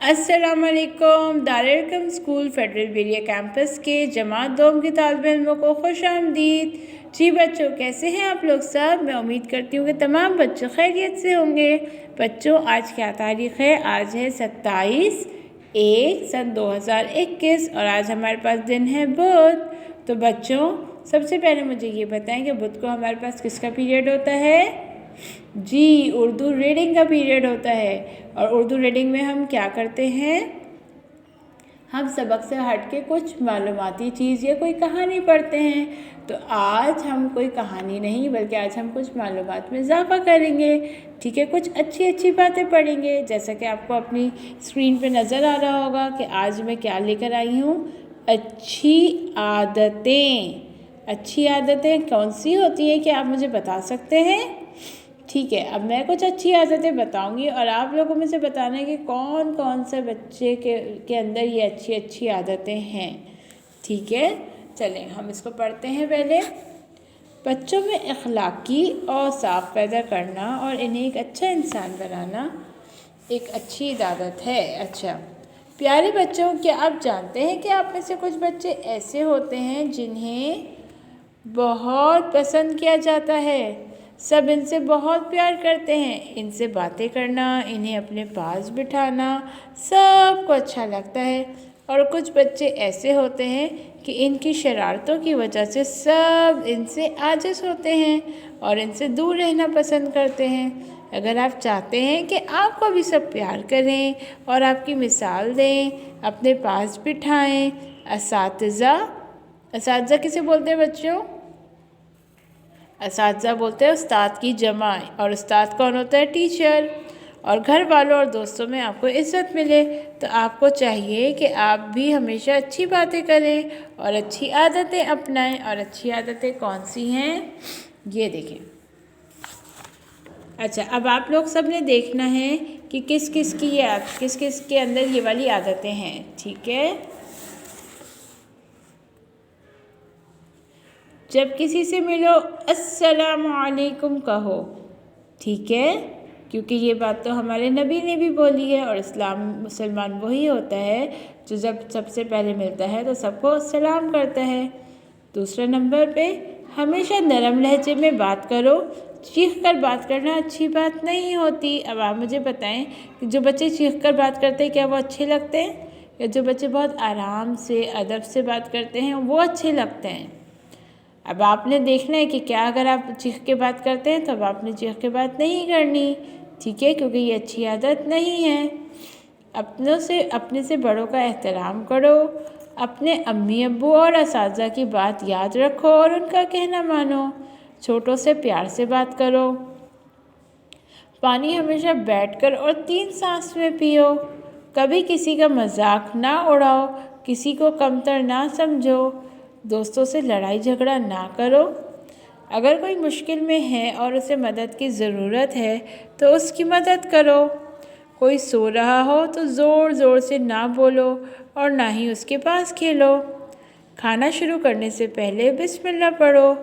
अस्सलाम वालेकुम। Darul school federal बेरिया campus के जमात दोम के तालिब इल्मों को खुश आमदीद। जी बच्चों, कैसे हैं आप लोग सब? मैं उम्मीद करती हूँ कि तमाम बच्चों खैरियत से होंगे। बच्चों, आज क्या तारीख़ है? आज है 27/1/2021 और आज हमारे पास दिन है बुध। तो बच्चों, सबसे पहले मुझे ये बताएं कि बुध को हमारे पास किसका पीरियड होता है? जी, उर्दू रीडिंग का पीरियड होता है। और उर्दू रीडिंग में हम क्या करते हैं? हम सबक से हट के कुछ मालूमाती चीज़ या कोई कहानी पढ़ते हैं। तो आज हम कोई कहानी नहीं बल्कि आज हम कुछ मालूमात में इजाफा करेंगे। ठीक है, कुछ अच्छी अच्छी बातें पढ़ेंगे। जैसा कि आपको अपनी स्क्रीन पे नज़र आ रहा होगा कि आज मैं क्या लेकर आई हूँ, अच्छी आदतें। अच्छी आदतें कौन सी होती हैं, क्या आप मुझे बता सकते हैं? ठीक है, अब मैं कुछ अच्छी आदतें बताऊंगी और आप लोगों में से बताना है कि कौन कौन से बच्चे के अंदर ये अच्छी अच्छी आदतें हैं। ठीक है, चलें हम इसको पढ़ते हैं। पहले, बच्चों में अखलाकी और साफ पैदा करना और इन्हें एक अच्छा इंसान बनाना एक अच्छी आदत है। अच्छा प्यारे बच्चों, क्या आप जानते हैं कि आप में से कुछ बच्चे ऐसे होते हैं जिन्हें बहुत पसंद किया जाता है? सब इनसे बहुत प्यार करते हैं। इनसे बातें करना, इन्हें अपने पास बिठाना सबको अच्छा लगता है। और कुछ बच्चे ऐसे होते हैं कि इनकी शरारतों की वजह से सब इनसे आजिज़ होते हैं और इनसे दूर रहना पसंद करते हैं। अगर आप चाहते हैं कि आपको भी सब प्यार करें और आपकी मिसाल दें, अपने पास बिठाएं। असातिज़ा किसे बोलते हैं बच्चों? असातिज़ा बोलते हैं उस्ताद की जमा। और उस्ताद कौन होता है? टीचर। और घर वालों और दोस्तों में आपको इज़्ज़त मिले तो आपको चाहिए कि आप भी हमेशा अच्छी बातें करें और अच्छी आदतें अपनाएं। और अच्छी आदतें कौन सी हैं, ये देखें। अच्छा, अब आप लोग सब ने देखना है कि किस किस के अंदर ये वाली आदतें हैं। ठीक है, जब किसी से मिलो अस्सलाम वालेकुम कहो। ठीक है, क्योंकि ये बात तो हमारे नबी ने भी बोली है और मुसलमान वही होता है जो जब सबसे पहले मिलता है तो सबको सलाम करता है। दूसरे नंबर पे, हमेशा नरम लहजे में बात करो। चीख कर बात करना अच्छी बात नहीं होती। अब आप मुझे बताएं कि जो बच्चे चीख कर बात करते हैं क्या वो अच्छे लगते हैं, या जो बच्चे बहुत आराम से अदब से बात करते हैं वो अच्छे लगते हैं? अब आपने देखना है कि क्या अगर आप चीख के बात करते हैं तो अब आपने चीख के बात नहीं करनी। ठीक है, क्योंकि ये अच्छी आदत नहीं है। अपने से बड़ों का एहतराम करो। अपने अम्मी अब्बू और असातिज़ा की बात याद रखो और उनका कहना मानो। छोटों से प्यार से बात करो। पानी हमेशा बैठकर और 3 सांस में पियो। कभी किसी का मजाक ना उड़ाओ, किसी को कमतर ना समझो। दोस्तों से लड़ाई झगड़ा ना करो। अगर कोई मुश्किल में है और उसे मदद की ज़रूरत है तो उसकी मदद करो। कोई सो रहा हो तो ज़ोर ज़ोर से ना बोलो और ना ही उसके पास खेलो। खाना शुरू करने से पहले बिस्मिल्लाह पढ़ो।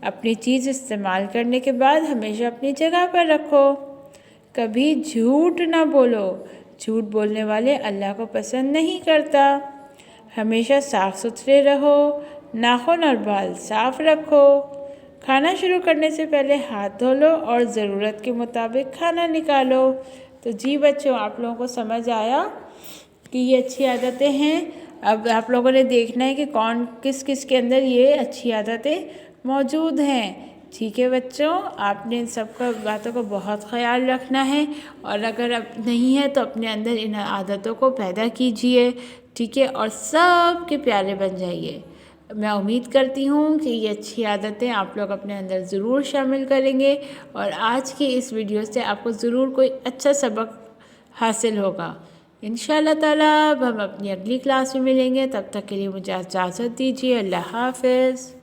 अपनी चीज़ इस्तेमाल करने के बाद हमेशा अपनी जगह पर रखो। कभी झूठ ना बोलो, झूठ बोलने वाले अल्लाह को पसंद नहीं करता। हमेशा साफ़ सुथरे रहो, नाखून और बाल साफ़ रखो। खाना शुरू करने से पहले हाथ धो लो और ज़रूरत के मुताबिक खाना निकालो। तो जी बच्चों, आप लोगों को समझ आया कि ये अच्छी आदतें हैं। अब आप लोगों ने देखना है कि कौन किस के अंदर ये अच्छी आदतें मौजूद हैं। ठीक है बच्चों, आपने इन सब बातों को बहुत ख्याल रखना है और अगर अब नहीं है तो अपने अंदर इन आदतों को पैदा कीजिए। ठीक है, और सब के प्यारे बन जाइए। मैं उम्मीद करती हूँ कि ये अच्छी आदतें आप लोग अपने अंदर ज़रूर शामिल करेंगे और आज की इस वीडियो से आपको ज़रूर कोई अच्छा सबक हासिल होगा। इंशाअल्लाह ताला अब हम अपनी अगली क्लास में मिलेंगे। तब तक के लिए मुझे इजाज़त दीजिए। अल्लाह हाफ़िज़।